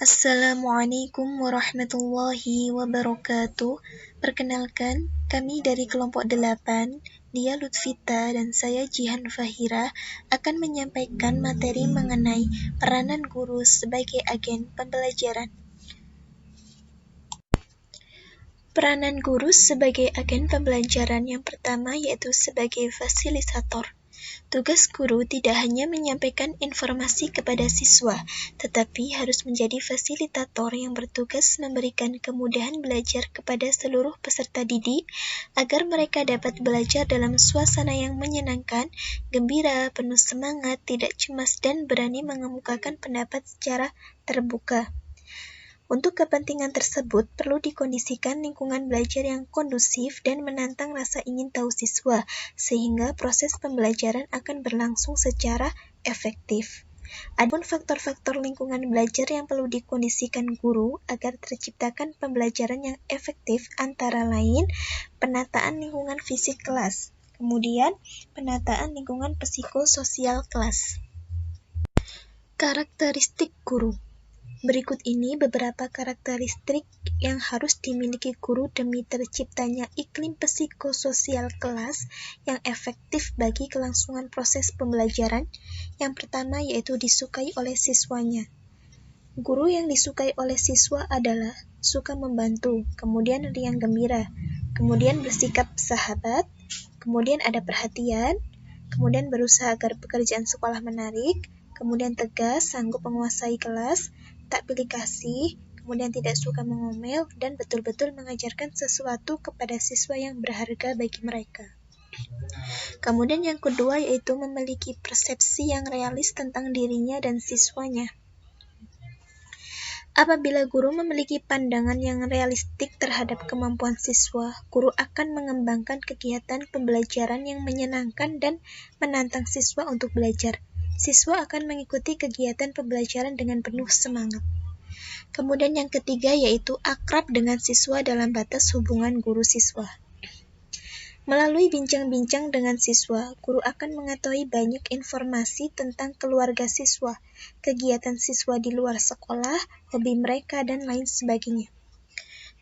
Assalamualaikum warahmatullahi wabarakatuh. Perkenalkan, kami dari kelompok 8, Dia Lutfita dan saya Jihan Fahira akan menyampaikan materi mengenai peranan guru sebagai agen pembelajaran. Peranan guru sebagai agen pembelajaran yang pertama yaitu sebagai fasilitator. Tugas guru tidak hanya menyampaikan informasi kepada siswa, tetapi harus menjadi fasilitator yang bertugas memberikan kemudahan belajar kepada seluruh peserta didik agar mereka dapat belajar dalam suasana yang menyenangkan, gembira, penuh semangat, tidak cemas, dan berani mengemukakan pendapat secara terbuka. Untuk kepentingan tersebut, perlu dikondisikan lingkungan belajar yang kondusif dan menantang rasa ingin tahu siswa, sehingga proses pembelajaran akan berlangsung secara efektif. Adapun faktor-faktor lingkungan belajar yang perlu dikondisikan guru agar terciptakan pembelajaran yang efektif antara lain penataan lingkungan fisik kelas, kemudian penataan lingkungan psikososial kelas. Karakteristik guru. Berikut ini beberapa karakteristik yang harus dimiliki guru demi terciptanya iklim psikososial kelas yang efektif bagi kelangsungan proses pembelajaran. Yang pertama yaitu disukai oleh siswanya. Guru yang disukai oleh siswa adalah suka membantu, kemudian riang gembira, kemudian bersikap sahabat, kemudian ada perhatian, kemudian berusaha agar pekerjaan sekolah menarik, kemudian tegas, sanggup menguasai kelas, tak pilih kasih, kemudian tidak suka mengomel, dan betul-betul mengajarkan sesuatu kepada siswa yang berharga bagi mereka. Kemudian yang kedua yaitu memiliki persepsi yang realis tentang dirinya dan siswanya. Apabila guru memiliki pandangan yang realistik terhadap kemampuan siswa, guru akan mengembangkan kegiatan pembelajaran yang menyenangkan dan menantang siswa untuk belajar. Siswa akan mengikuti kegiatan pembelajaran dengan penuh semangat. Kemudian yang ketiga yaitu akrab dengan siswa dalam batas hubungan guru-siswa. Melalui bincang-bincang dengan siswa, guru akan mengetahui banyak informasi tentang keluarga siswa, kegiatan siswa di luar sekolah, hobi mereka, dan lain sebagainya.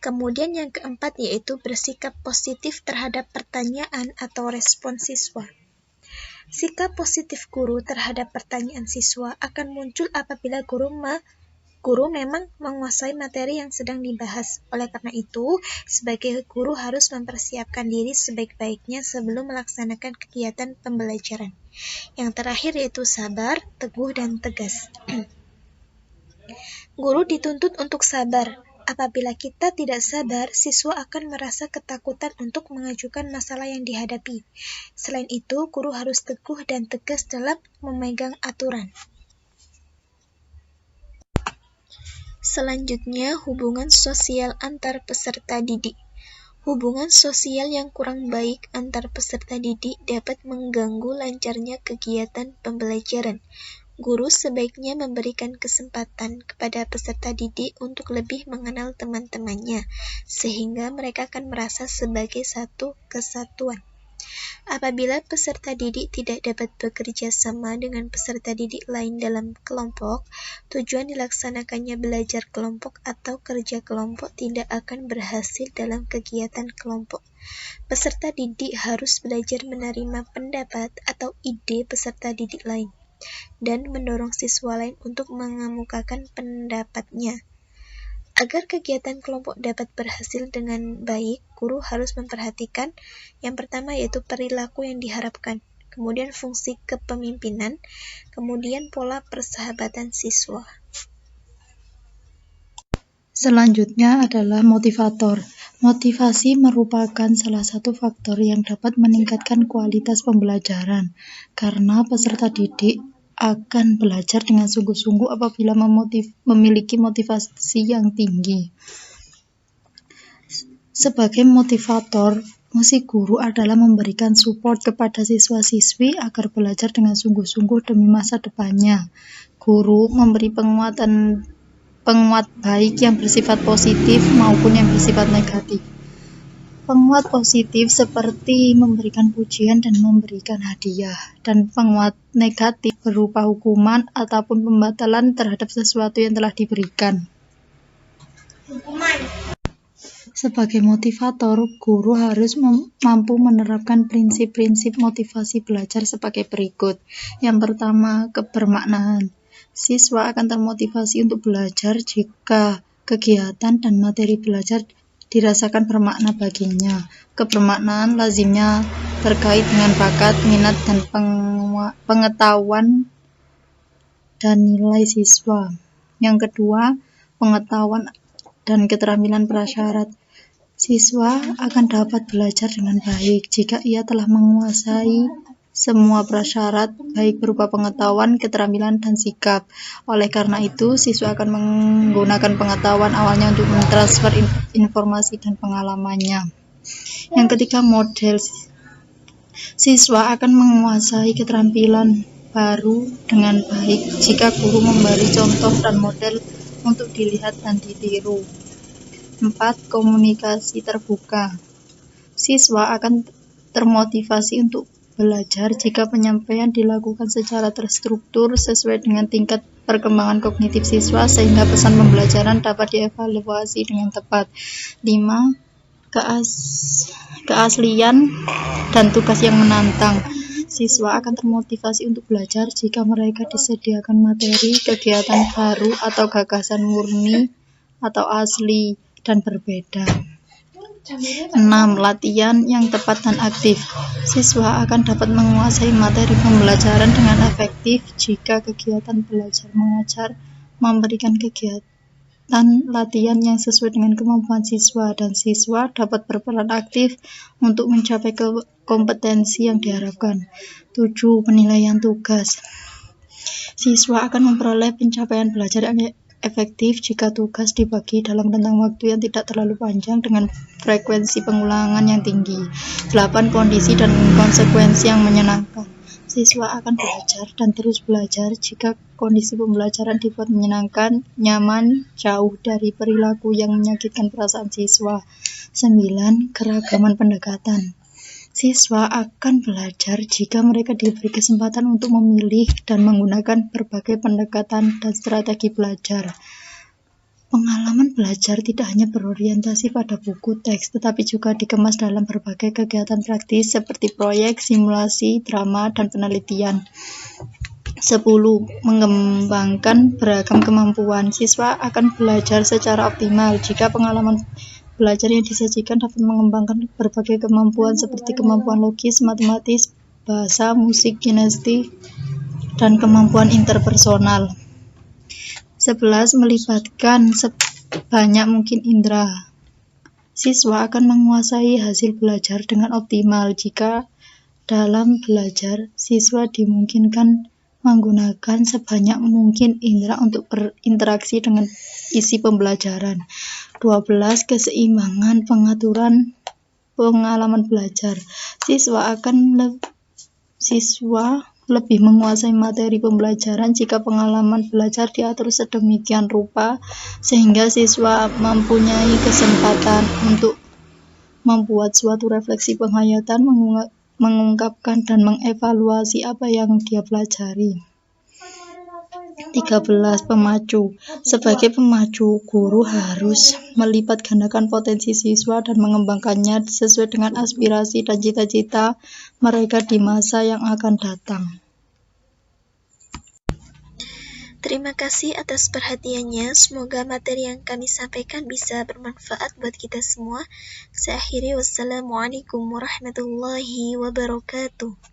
Kemudian yang keempat yaitu bersikap positif terhadap pertanyaan atau respon siswa. Sikap positif guru terhadap pertanyaan siswa akan muncul apabila guru memang menguasai materi yang sedang dibahas. Oleh karena itu, sebagai guru harus mempersiapkan diri sebaik-baiknya sebelum melaksanakan kegiatan pembelajaran. Yang terakhir yaitu sabar, teguh, dan tegas. Guru dituntut untuk sabar. Apabila kita tidak sabar, siswa akan merasa ketakutan untuk mengajukan masalah yang dihadapi. Selain itu, guru harus teguh dan tegas dalam memegang aturan. Selanjutnya, hubungan sosial antar peserta didik. Hubungan sosial yang kurang baik antar peserta didik dapat mengganggu lancarnya kegiatan pembelajaran. Guru sebaiknya memberikan kesempatan kepada peserta didik untuk lebih mengenal teman-temannya, sehingga mereka akan merasa sebagai satu kesatuan. Apabila peserta didik tidak dapat bekerja sama dengan peserta didik lain dalam kelompok, tujuan dilaksanakannya belajar kelompok atau kerja kelompok tidak akan berhasil dalam kegiatan kelompok. Peserta didik harus belajar menerima pendapat atau ide peserta didik lain, dan mendorong siswa lain untuk mengemukakan pendapatnya. Agar kegiatan kelompok dapat berhasil dengan baik, guru harus memperhatikan yang pertama yaitu perilaku yang diharapkan, kemudian fungsi kepemimpinan, kemudian pola persahabatan siswa. Selanjutnya adalah motivator. Motivasi merupakan salah satu faktor yang dapat meningkatkan kualitas pembelajaran, karena peserta didik akan belajar dengan sungguh-sungguh apabila memiliki motivasi yang tinggi. Sebagai motivator, fungsi guru adalah memberikan support kepada siswa-siswi agar belajar dengan sungguh-sungguh demi masa depannya. Guru memberi penguat baik yang bersifat positif maupun yang bersifat negatif. Penguat positif seperti memberikan pujian dan memberikan hadiah, dan penguat negatif berupa hukuman ataupun pembatalan terhadap sesuatu yang telah diberikan. Sebagai motivator, guru harus mampu menerapkan prinsip-prinsip motivasi belajar sebagai berikut. Yang pertama, kebermaknaan. Siswa akan termotivasi untuk belajar jika kegiatan dan materi belajar dirasakan bermakna baginya. Kebermaknaan lazimnya terkait dengan bakat, minat, dan pengetahuan dan nilai siswa. Yang kedua, pengetahuan dan keterampilan prasyarat. Siswa akan dapat belajar dengan baik jika ia telah menguasai semua prasyarat, baik berupa pengetahuan, keterampilan, dan sikap. Oleh karena itu, siswa akan menggunakan pengetahuan awalnya untuk mentransfer informasi dan pengalamannya. Yang ketiga, model. Siswa akan menguasai keterampilan baru dengan baik jika guru memberi contoh dan model untuk dilihat dan ditiru. 4. Komunikasi terbuka. Siswa akan termotivasi untuk belajar jika penyampaian dilakukan secara terstruktur sesuai dengan tingkat perkembangan kognitif siswa sehingga pesan pembelajaran dapat dievaluasi dengan tepat. 5. Keaslian dan tugas yang menantang. Siswa akan termotivasi untuk belajar jika mereka disediakan materi, kegiatan baru, atau gagasan murni atau asli dan berbeda. 6. Latihan yang tepat dan aktif. Siswa akan dapat menguasai materi pembelajaran dengan efektif jika kegiatan belajar mengajar memberikan kegiatan latihan yang sesuai dengan kemampuan siswa, dan siswa dapat berperan aktif untuk mencapai kompetensi yang diharapkan. 7. Penilaian tugas. Siswa akan memperoleh pencapaian belajar yang efektif jika tugas dibagi dalam rentang waktu yang tidak terlalu panjang dengan frekuensi pengulangan yang tinggi. 8. Kondisi dan konsekuensi yang menyenangkan. Siswa akan belajar dan terus belajar jika kondisi pembelajaran dibuat menyenangkan, nyaman, jauh dari perilaku yang menyakitkan perasaan siswa. 9. Keragaman pendekatan. Siswa akan belajar jika mereka diberi kesempatan untuk memilih dan menggunakan berbagai pendekatan dan strategi belajar. Pengalaman belajar tidak hanya berorientasi pada buku teks, tetapi juga dikemas dalam berbagai kegiatan praktis seperti proyek, simulasi, drama, dan penelitian. 10. Mengembangkan beragam kemampuan. Siswa akan belajar secara optimal jika pengalaman belajar yang disajikan dapat mengembangkan berbagai kemampuan seperti kemampuan logis, matematis, bahasa, musik, kinestetik, dan kemampuan interpersonal. 11. Melibatkan sebanyak mungkin indera. Siswa akan menguasai hasil belajar dengan optimal jika dalam belajar siswa dimungkinkan menggunakan sebanyak mungkin indera untuk berinteraksi dengan isi pembelajaran. 12. Keseimbangan pengaturan pengalaman belajar. Siswa lebih menguasai materi pembelajaran jika pengalaman belajar diatur sedemikian rupa sehingga siswa mempunyai kesempatan untuk membuat suatu refleksi penghayatan, mengungkapkan dan mengevaluasi apa yang dia pelajari. 13. Pemacu. Sebagai pemacu, guru harus melipat gandakan potensi siswa dan mengembangkannya sesuai dengan aspirasi dan cita-cita mereka di masa yang akan datang. Terima kasih atas perhatiannya. Semoga materi yang kami sampaikan bisa bermanfaat buat kita semua. Saya akhiri, wassalamualaikum warahmatullahi wabarakatuh.